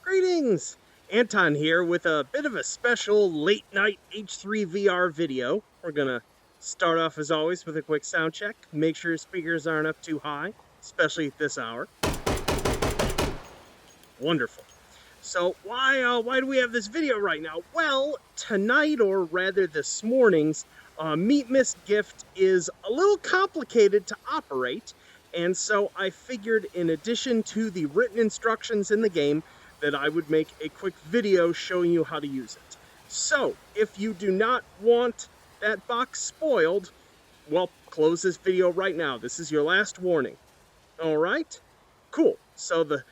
Greetings! Anton here with a bit of a special late night H3 VR video. We're gonna start off as always with a quick sound check. Make sure your speakers aren't up too high, especially at this hour. Wonderful. So why do we have this video right now? Well, tonight, or rather this morning's, Meatmas gift is a little complicated to operate, and so I figured in addition to the written instructions in the game, that I would make a quick video showing you how to use it. So, if you do not want that box spoiled, well, close this video right now. This is your last warning. Alright? Cool. So the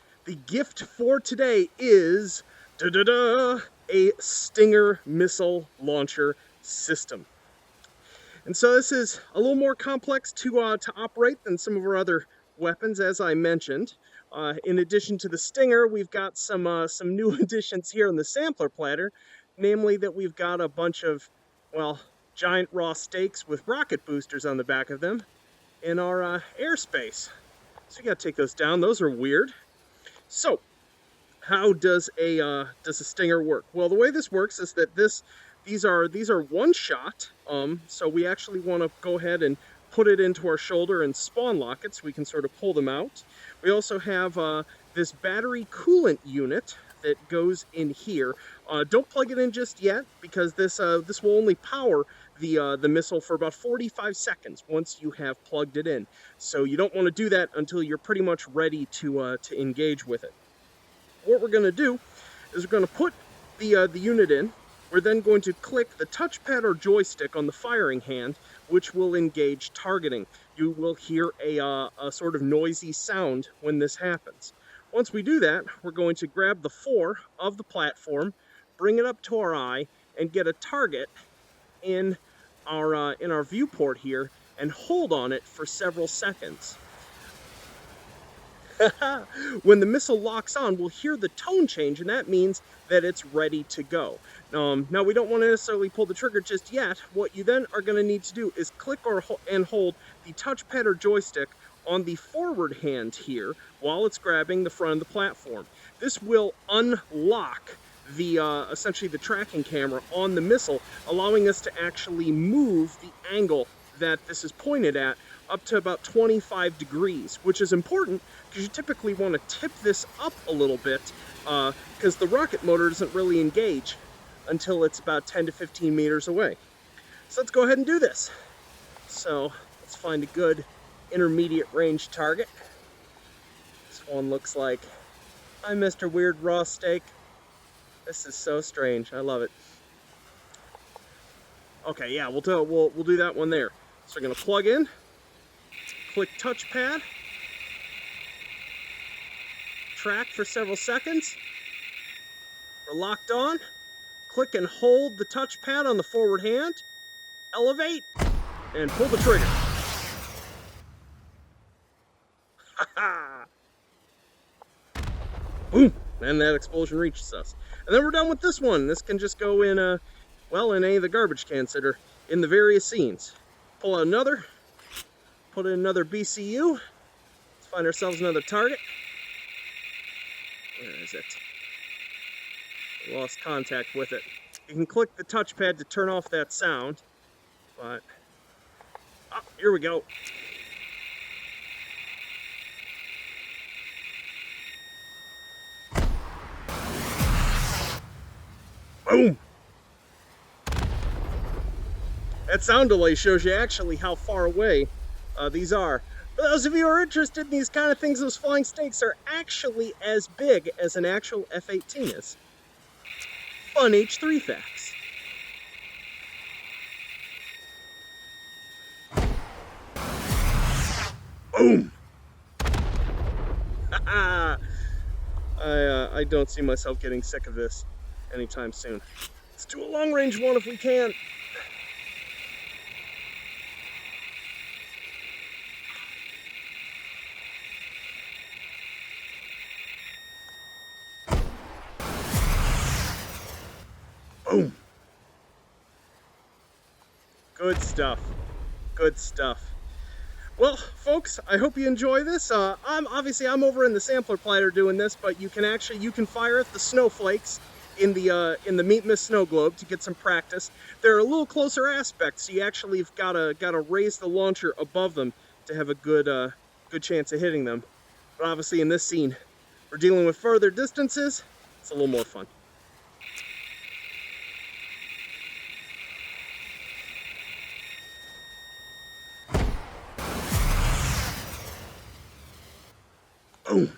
gift for today is a Stinger missile launcher system. And so this is a little more complex to operate than some of our other weapons, as I mentioned. In addition to the Stinger, we've got some new additions here in the sampler platter, namely that we've got a bunch of, well, giant raw steaks with rocket boosters on the back of them in our airspace. So you gotta take those down. Those are weird. So, how does a Stinger work? Well, the way this works is that these are one shot. So we actually want to go ahead and put it into our shoulder and spawn lock it so we can sort of pull them out. We also have this battery coolant unit that goes in here. Don't plug it in just yet because this will only power the missile for about 45 seconds once you have plugged it in. So you don't want to do that until you're pretty much ready to engage with it. What we're going to do is we're going to put the unit in. We're then going to click the touchpad or joystick on the firing hand, which will engage targeting. You will hear a sort of noisy sound when this happens. Once we do that, we're going to grab the fore of the platform, bring it up to our eye, and get a target in our viewport here, and hold on it for several seconds. When the missile locks on, we'll hear the tone change, and that means that it's ready to go. Now, we don't want to necessarily pull the trigger just yet. What you then are going to need to do is click and hold the touchpad or joystick on the forward hand here while it's grabbing the front of the platform. This will unlock essentially the tracking camera on the missile, allowing us to actually move the angle that this is pointed at up to about 25 degrees, which is important because you typically want to tip this up a little bit because the rocket motor doesn't really engage until it's about 10 to 15 meters away. So let's go ahead and do this. So let's find a good intermediate range target. This one looks like, hi Mr. Weird Raw Steak. This is so strange. I love it. Okay, yeah, we'll do that one there. So we're gonna plug in, click touchpad, track for several seconds. We're locked on. Click and hold the touchpad on the forward hand, elevate, and pull the trigger. Boom! And that explosion reaches us. And then we're done with this one. This can just go in, in any of the garbage cans that are in the various scenes. Pull out another, put in another BCU. Let's find ourselves another target. Where is it? Lost contact with it. You can click the touchpad to turn off that sound, but here we go. Boom! That sound delay shows you actually how far away these are. For those of you who are interested in these kind of things, those flying steaks are actually as big as an actual F-18 is. Fun H3 facts. Boom! I don't see myself getting sick of this anytime soon. Let's do a long-range one if we can. Boom! Good stuff. Good stuff. Well, folks, I hope you enjoy this. I'm over in the sampler platter doing this, but you can fire at the snowflakes in the Meatmas snow globe to get some practice. There are a little closer aspects, so you actually have gotta raise the launcher above them to have a good chance of hitting them. But obviously, in this scene, we're dealing with further distances. It's a little more fun. Boom.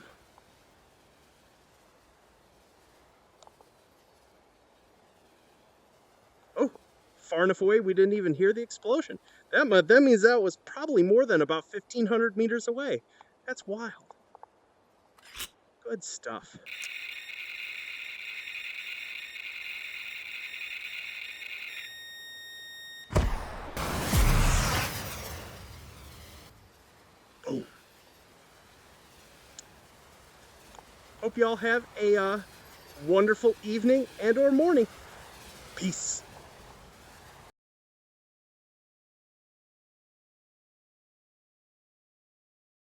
Oh, far enough away we didn't even hear the explosion. That means that was probably more than about 1,500 meters away. That's wild. Good stuff. Boom. Hope you all have a wonderful evening and or morning. Peace.